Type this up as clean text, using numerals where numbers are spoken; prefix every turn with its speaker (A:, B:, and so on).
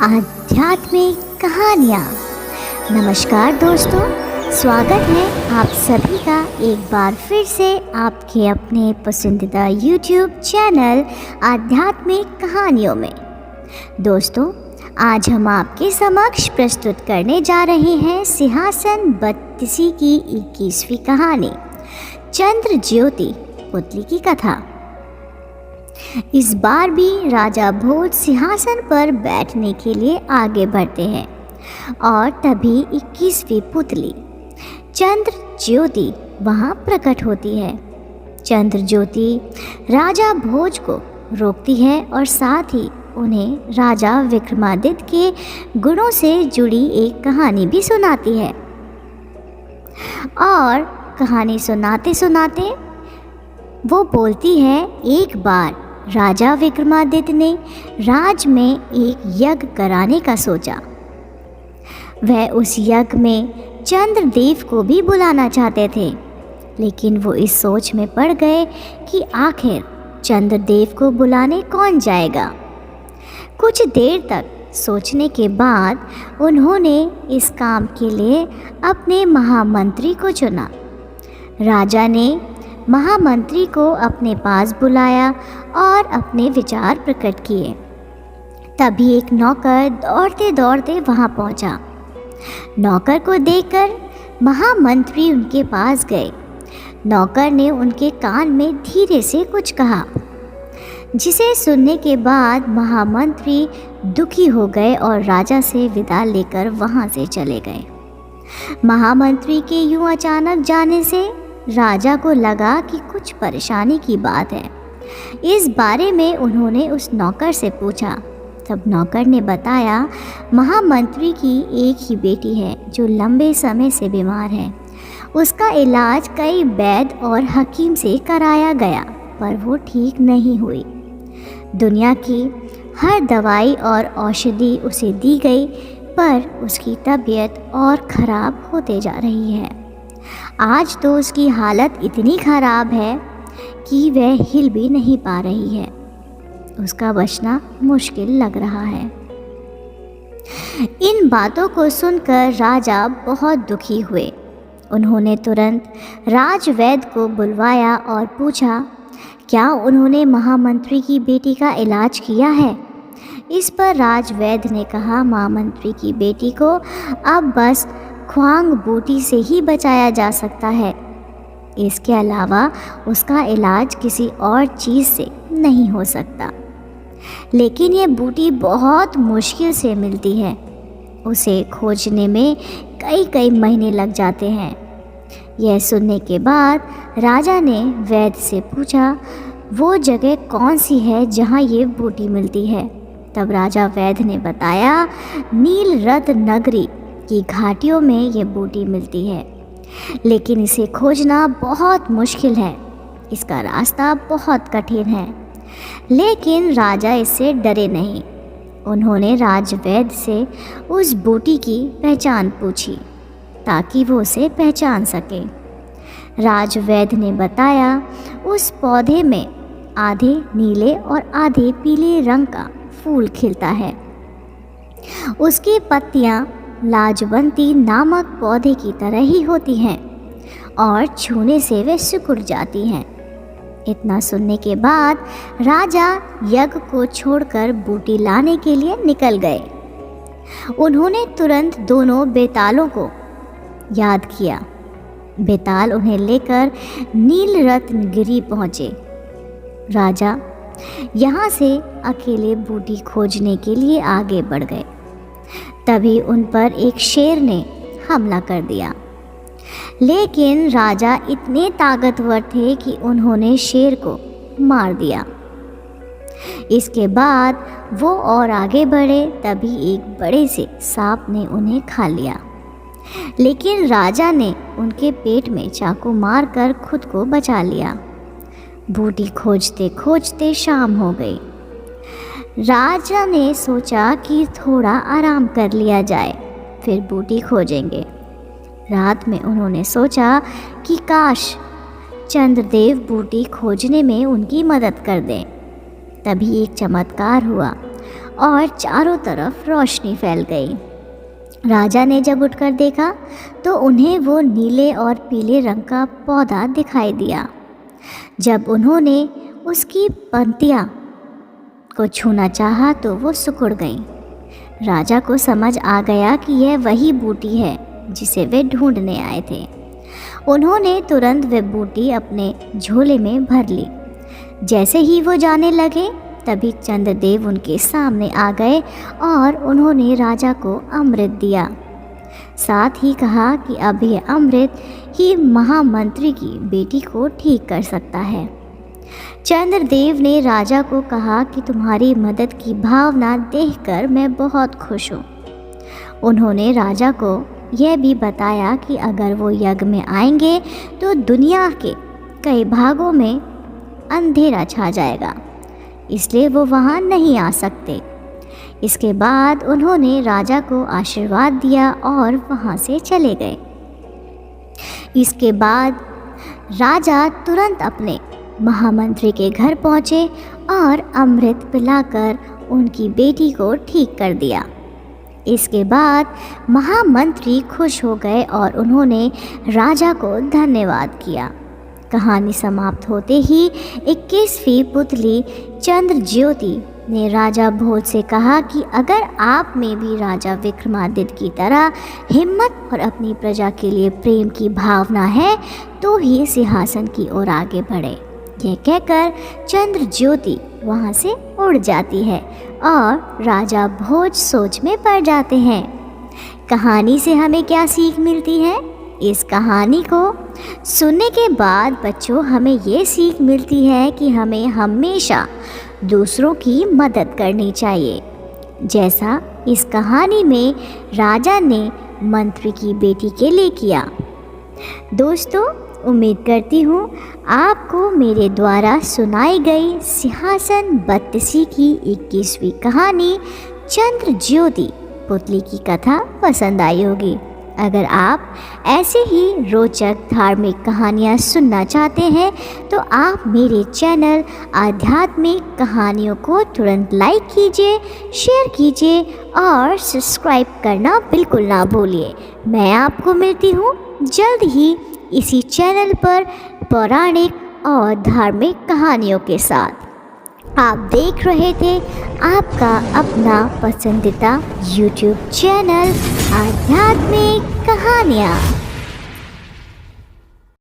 A: आध्यात्मिक कहानियाँ। नमस्कार दोस्तों, स्वागत है आप सभी का एक बार फिर से आपके अपने पसंदीदा YouTube चैनल आध्यात्मिक कहानियों में। दोस्तों, आज हम आपके समक्ष प्रस्तुत करने जा रहे हैं सिंहासन बत्तीसी की 21वीं कहानी, चंद्र ज्योति पुतली की कथा। इस बार भी राजा भोज सिंहासन पर बैठने के लिए आगे बढ़ते हैं और तभी 21वीं पुतली चंद्र ज्योति वहां प्रकट होती है। चंद्र ज्योति राजा भोज को रोकती है और साथ ही उन्हें राजा विक्रमादित्य के गुणों से जुड़ी एक कहानी भी सुनाती है। और कहानी सुनाते सुनाते वो बोलती है, एक बार राजा विक्रमादित्य ने राज में एक यज्ञ कराने का सोचा। वह उस यज्ञ में चंद्रदेव को भी बुलाना चाहते थे, लेकिन वो इस सोच में पड़ गए कि आखिर चंद्रदेव को बुलाने कौन जाएगा। कुछ देर तक सोचने के बाद उन्होंने इस काम के लिए अपने महामंत्री को चुना। राजा ने महामंत्री को अपने पास बुलाया और अपने विचार प्रकट किए। तभी एक नौकर दौड़ते दौड़ते वहां पहुंचा। नौकर को देखकर महामंत्री उनके पास गए। नौकर ने उनके कान में धीरे से कुछ कहा, जिसे सुनने के बाद महामंत्री दुखी हो गए और राजा से विदा लेकर वहां से चले गए। महामंत्री के यूं अचानक जाने से राजा को लगा कि कुछ परेशानी की बात है। इस बारे में उन्होंने उस नौकर से पूछा। तब नौकर ने बताया, महामंत्री की एक ही बेटी है जो लंबे समय से बीमार है। उसका इलाज कई वैद्य और हकीम से कराया गया, पर वो ठीक नहीं हुई। दुनिया की हर दवाई और औषधि उसे दी गई, पर उसकी तबीयत और ख़राब होते जा रही है। आज तो उसकी हालत इतनी ख़राब है कि वह हिल भी नहीं पा रही है। उसका बचना मुश्किल लग रहा है। इन बातों को सुनकर राजा बहुत दुखी हुए। उन्होंने तुरंत राजवैद्य को बुलवाया और पूछा, क्या उन्होंने महामंत्री की बेटी का इलाज किया है। इस पर राजवैद्य ने कहा, महामंत्री की बेटी को अब बस ख्वांग बूटी से ही बचाया जा सकता है। इसके अलावा उसका इलाज किसी और चीज़ से नहीं हो सकता। लेकिन ये बूटी बहुत मुश्किल से मिलती है। उसे खोजने में कई कई महीने लग जाते हैं। यह सुनने के बाद राजा ने वैद्य से पूछा, वो जगह कौन सी है जहाँ ये बूटी मिलती है। तब राजा वैद्य ने बताया, नील रत्न नगरी की घाटियों में ये बूटी मिलती है, लेकिन इसे खोजना बहुत मुश्किल है। इसका रास्ता बहुत कठिन है। लेकिन राजा इससे डरे नहीं। उन्होंने राजवैद्य से उस बूटी की पहचान पूछी ताकि वो उसे पहचान सके। राजवैद्य ने बताया, उस पौधे में आधे नीले और आधे पीले रंग का फूल खिलता है। उसकी पत्तियां लाजवंती नामक पौधे की तरह ही होती हैं और छूने से वे सिकुड़ जाती हैं। इतना सुनने के बाद राजा यज्ञ को छोड़कर बूटी लाने के लिए निकल गए। उन्होंने तुरंत दोनों बेतालों को याद किया। बेताल उन्हें लेकर नील रत्नगिरी पहुँचे। राजा यहाँ से अकेले बूटी खोजने के लिए आगे बढ़ गए। तभी उन पर एक शेर ने हमला कर दिया। लेकिन राजा इतने ताकतवर थे कि उन्होंने शेर को मार दिया। इसके बाद वो और आगे बढ़े, तभी एक बड़े से सांप ने उन्हें खा लिया। लेकिन राजा ने उनके पेट में चाकू मारकर खुद को बचा लिया। बूटी खोजते खोजते शाम हो गई। राजा ने सोचा कि थोड़ा आराम कर लिया जाए, फिर बूटी खोजेंगे। रात में उन्होंने सोचा कि काश चंद्रदेव बूटी खोजने में उनकी मदद कर दें। तभी एक चमत्कार हुआ और चारों तरफ रोशनी फैल गई। राजा ने जब उठकर देखा तो उन्हें वो नीले और पीले रंग का पौधा दिखाई दिया। जब उन्होंने उसकी पंक्तियाँ को छूना चाहा तो वो सिकुड़ गईं। राजा को समझ आ गया कि यह वही बूटी है जिसे वे ढूंढने आए थे। उन्होंने तुरंत वह बूटी अपने झोले में भर ली। जैसे ही वो जाने लगे तभी चंद्रदेव उनके सामने आ गए और उन्होंने राजा को अमृत दिया। साथ ही कहा कि अब यह अमृत ही महामंत्री की बेटी को ठीक कर सकता है। चंद्रदेव ने राजा को कहा कि तुम्हारी मदद की भावना देखकर मैं बहुत खुश हूँ। उन्होंने राजा को यह भी बताया कि अगर वो यज्ञ में आएंगे तो दुनिया के कई भागों में अंधेरा छा जाएगा, इसलिए वो वहाँ नहीं आ सकते। इसके बाद उन्होंने राजा को आशीर्वाद दिया और वहाँ से चले गए। इसके बाद राजा तुरंत अपने महामंत्री के घर पहुँचे और अमृत पिलाकर उनकी बेटी को ठीक कर दिया। इसके बाद महामंत्री खुश हो गए और उन्होंने राजा को धन्यवाद किया। कहानी समाप्त होते ही 21वीं पुतली चंद्रज्योति ने राजा भोज से कहा कि अगर आप में भी राजा विक्रमादित्य की तरह हिम्मत और अपनी प्रजा के लिए प्रेम की भावना है तो ही सिंहासन की ओर आगे बढ़े। यह कहकर चंद्रज्योति वहाँ से उड़ जाती है और राजा भोज सोच में पड़ जाते हैं। कहानी से हमें क्या सीख मिलती है? इस कहानी को सुनने के बाद बच्चों हमें ये सीख मिलती है कि हमें हमेशा दूसरों की मदद करनी चाहिए, जैसा इस कहानी में राजा ने मंत्री की बेटी के लिए किया। दोस्तों, उम्मीद करती हूँ आपको मेरे द्वारा सुनाई गई सिंहासन बत्तीसी की 21वीं कहानी चंद्रज्योति पुतली की कथा पसंद आई होगी। अगर आप ऐसे ही रोचक धार्मिक कहानियाँ सुनना चाहते हैं तो आप मेरे चैनल आध्यात्मिक कहानियों को तुरंत लाइक कीजिए, शेयर कीजिए और सब्सक्राइब करना बिल्कुल ना भूलिए। मैं आपको मिलती हूँ जल्द ही इसी चैनल पर पौराणिक और धार्मिक कहानियों के साथ। आप देख रहे थे आपका अपना पसंदीदा YouTube चैनल आध्यात्मिक कहानियाँ।